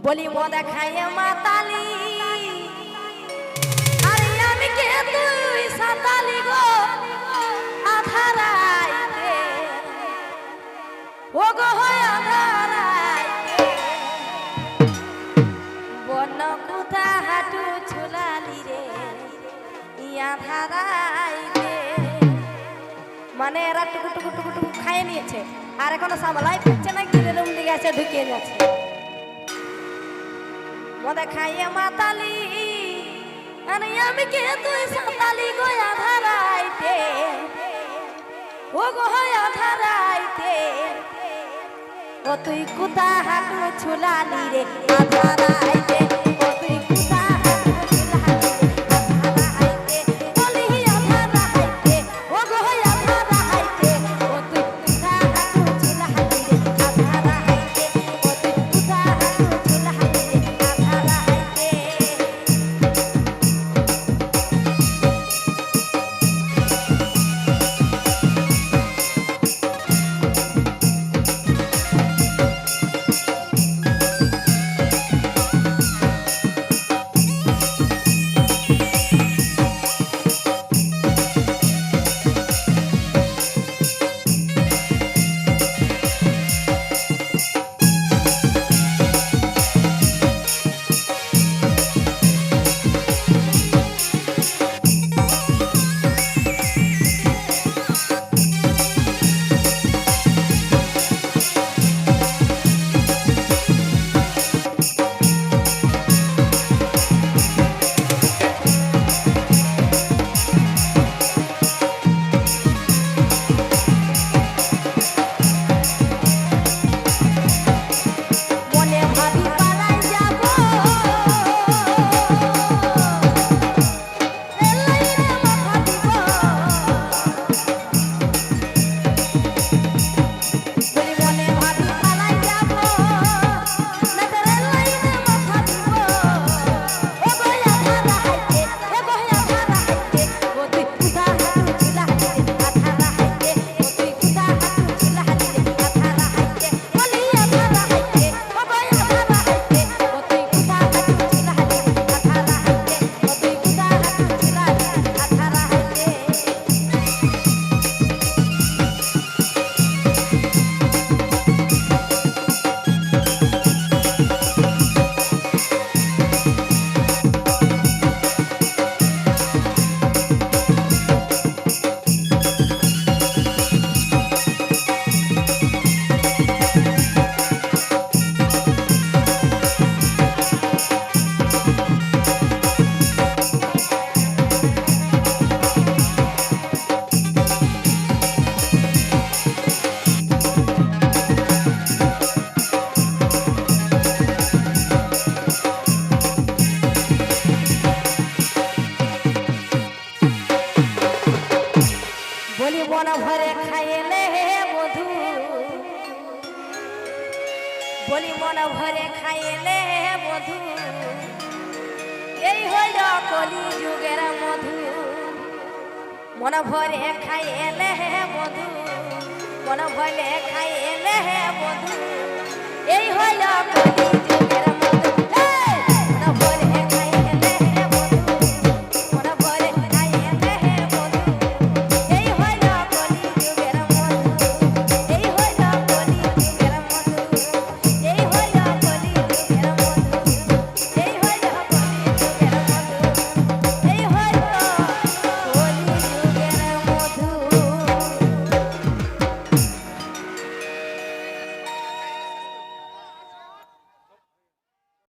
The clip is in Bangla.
বলি মদ খাইয়ে মাতালি আরে আমি কে তুই সাতালি গো আধারাইতে ও গো হয় আধারাইতে বন কুতা হাঁটু ছুলালি রে ইয়া ধারাইতে মানে এরা টুকু টুকু টুকু টুকু খাইয়ে নিয়েছে আর এখনো সামলাই পাচ্ছে না গিরে রুম দিকে এসে ঢুকিয়ে যাচ্ছে মদে খাইয়ে মাতালি আরে আমি কে তুই সাতালি গো আধারাইতে ও গো হয় আধারাইতে ও তুই কুতা হাঁটু ছুলালি রে আধারাইতে ও তুই কুতা মন ভরে খাইলে বধু বলি মন ভরে খাইলে বধু এই হইল কলি যুগের মধু মন ভরে খাইলে বধু মন ভরে খাইলে বধু এই হইল কলি